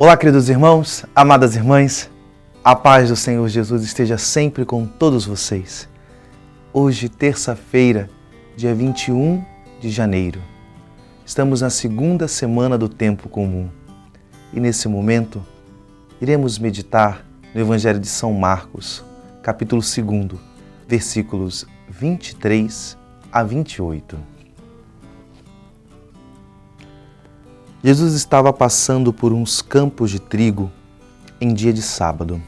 Olá, queridos irmãos, amadas irmãs, a paz do Senhor Jesus esteja sempre com todos vocês. Hoje, terça-feira, dia 21 de janeiro, estamos na segunda semana do tempo comum e nesse momento iremos meditar no Evangelho de São Marcos, capítulo 2, versículos 23 a 28. Jesus estava passando por uns campos de trigo em dia de sábado.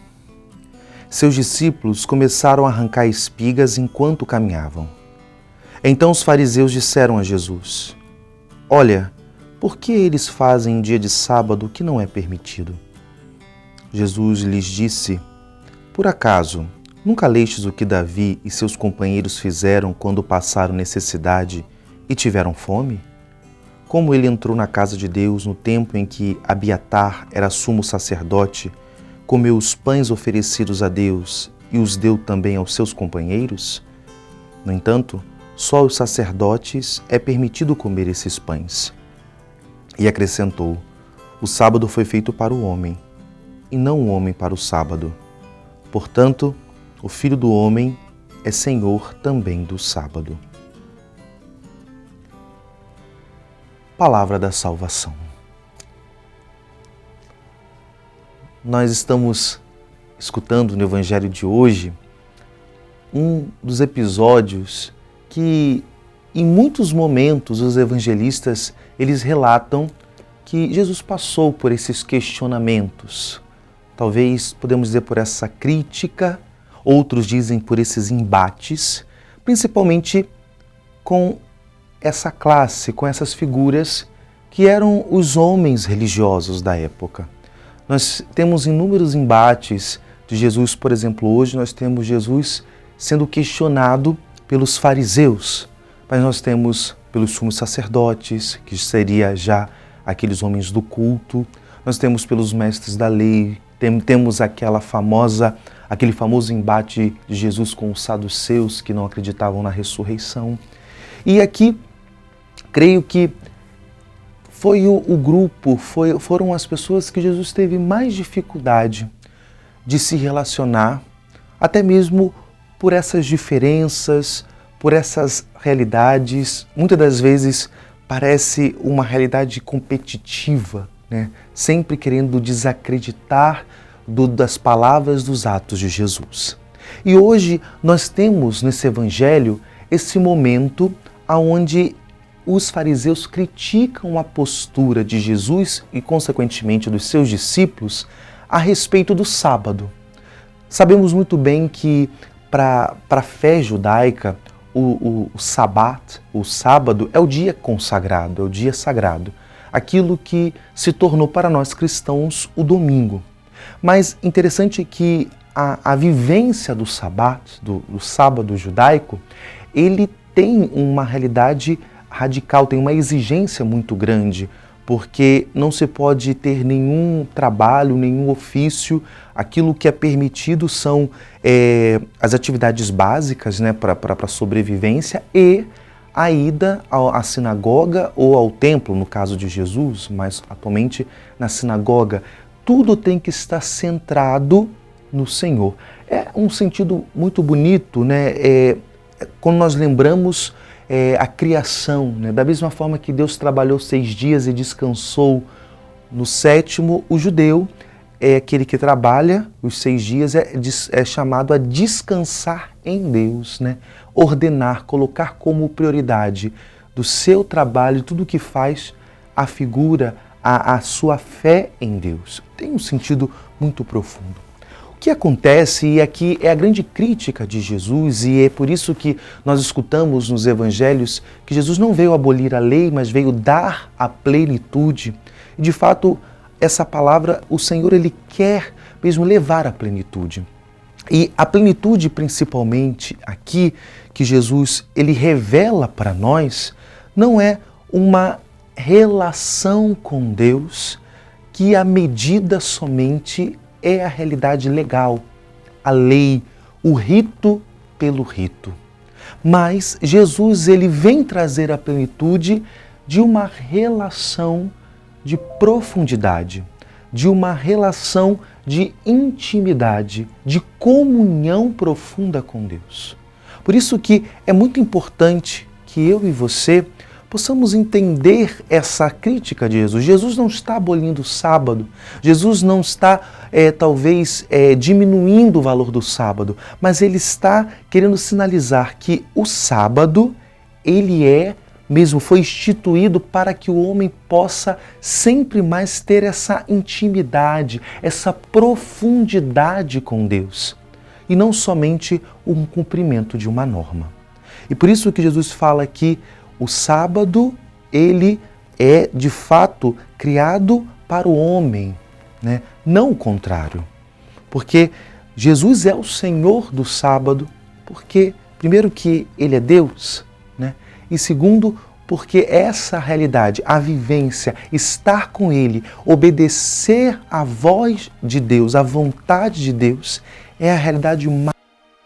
Seus discípulos começaram a arrancar espigas enquanto caminhavam. Então os fariseus disseram a Jesus: "Olha, por que eles fazem em dia de sábado o que não é permitido?" Jesus lhes disse: "Por acaso, nunca lestes o que Davi e seus companheiros fizeram quando passaram necessidade e tiveram fome? Como ele entrou na casa de Deus no tempo em que Abiatar era sumo sacerdote, comeu os pães oferecidos a Deus e os deu também aos seus companheiros? No entanto, só aos sacerdotes é permitido comer esses pães." E acrescentou: "O sábado foi feito para o homem, e não o homem para o sábado. Portanto, o Filho do Homem é Senhor também do sábado." Palavra da salvação. Nós estamos escutando no Evangelho de hoje um dos episódios que, em muitos momentos, os evangelistas eles relatam que Jesus passou por esses questionamentos. Talvez podemos dizer por essa crítica, outros dizem por esses embates, principalmente com essa classe, com essas figuras que eram os homens religiosos da época. Nós temos inúmeros embates de Jesus, por exemplo, hoje nós temos Jesus sendo questionado pelos fariseus, mas nós temos pelos sumos sacerdotes, que seria já aqueles homens do culto, nós temos pelos mestres da lei, temos aquele famoso embate de Jesus com os saduceus que não acreditavam na ressurreição. E aqui, creio que foi o grupo, foram as pessoas que Jesus teve mais dificuldade de se relacionar, até mesmo por essas diferenças, por essas realidades. Muitas das vezes parece uma realidade competitiva, né? Sempre querendo desacreditar das palavras, dos atos de Jesus. E hoje nós temos nesse Evangelho esse momento onde os fariseus criticam a postura de Jesus e, consequentemente, dos seus discípulos a respeito do sábado. Sabemos muito bem que, para a fé judaica, o Sabat, o sábado, é o dia consagrado, é o dia sagrado. Aquilo que se tornou para nós cristãos o domingo. Mas interessante que a vivência do Sabat, do sábado judaico, ele tem uma realidade radical, tem uma exigência muito grande, porque não se pode ter nenhum trabalho, nenhum ofício. Aquilo que é permitido são as atividades básicas, né, para a sobrevivência e a ida à sinagoga ou ao templo, no caso de Jesus, mas atualmente na sinagoga. Tudo tem que estar centrado no Senhor. É um sentido muito bonito, né? Quando nós lembramos a criação, né? Da mesma forma que Deus trabalhou 6 dias e descansou no 7º, o judeu é aquele que trabalha os 6 dias, é chamado a descansar em Deus, né? Ordenar, colocar como prioridade do seu trabalho, tudo o que faz, a figura, a sua fé em Deus. Tem um sentido muito profundo. O que acontece, e aqui é a grande crítica de Jesus, e é por isso que nós escutamos nos evangelhos que Jesus não veio abolir a lei, mas veio dar a plenitude. E de fato, essa palavra, o Senhor, Ele quer mesmo levar à plenitude. E a plenitude, principalmente aqui, que Jesus Ele revela para nós, não é uma relação com Deus que a medida somente é a realidade legal, a lei, o rito pelo rito. Mas Jesus ele vem trazer a plenitude de uma relação de profundidade, de uma relação de intimidade, de comunhão profunda com Deus. Por isso que é muito importante que eu e você possamos entender essa crítica de Jesus. Jesus não está abolindo o sábado, Jesus não está, diminuindo o valor do sábado, mas ele está querendo sinalizar que o sábado, foi instituído para que o homem possa sempre mais ter essa intimidade, essa profundidade com Deus, e não somente um cumprimento de uma norma. E por isso que Jesus fala que o sábado, ele é de fato criado para o homem, né? Não o contrário. Porque Jesus é o Senhor do sábado, porque, primeiro, que ele é Deus, né? E segundo, porque essa realidade, a vivência, estar com ele, obedecer à voz de Deus, à vontade de Deus, é a realidade mais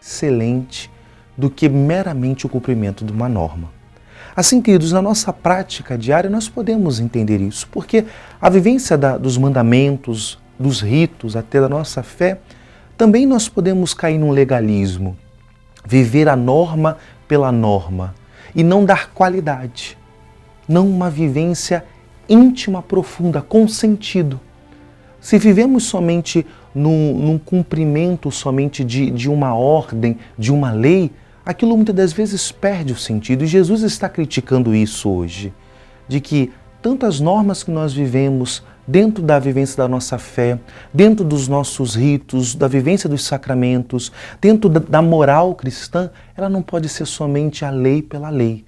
excelente do que meramente o cumprimento de uma norma. Assim, queridos, na nossa prática diária nós podemos entender isso, porque a vivência dos mandamentos, dos ritos, até da nossa fé, também nós podemos cair num legalismo, viver a norma pela norma e não dar qualidade, não uma vivência íntima, profunda, com sentido. Se vivemos somente num cumprimento somente de uma ordem, de uma lei, aquilo muitas das vezes perde o sentido. E Jesus está criticando isso hoje, de que tantas normas que nós vivemos dentro da vivência da nossa fé, dentro dos nossos ritos, da vivência dos sacramentos, dentro da moral cristã, ela não pode ser somente a lei pela lei,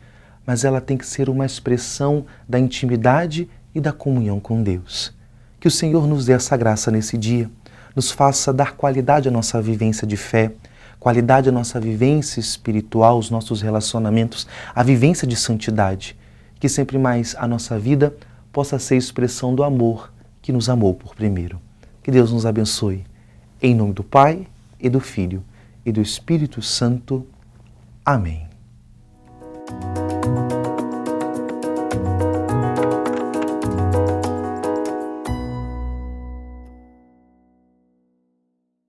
mas ela tem que ser uma expressão da intimidade e da comunhão com Deus. Que o Senhor nos dê essa graça nesse dia, nos faça dar qualidade à nossa vivência de fé, qualidade à nossa vivência espiritual, os nossos relacionamentos, a vivência de santidade, que sempre mais a nossa vida possa ser expressão do amor que nos amou por primeiro. Que Deus nos abençoe. Em nome do Pai, e do Filho, e do Espírito Santo. Amém.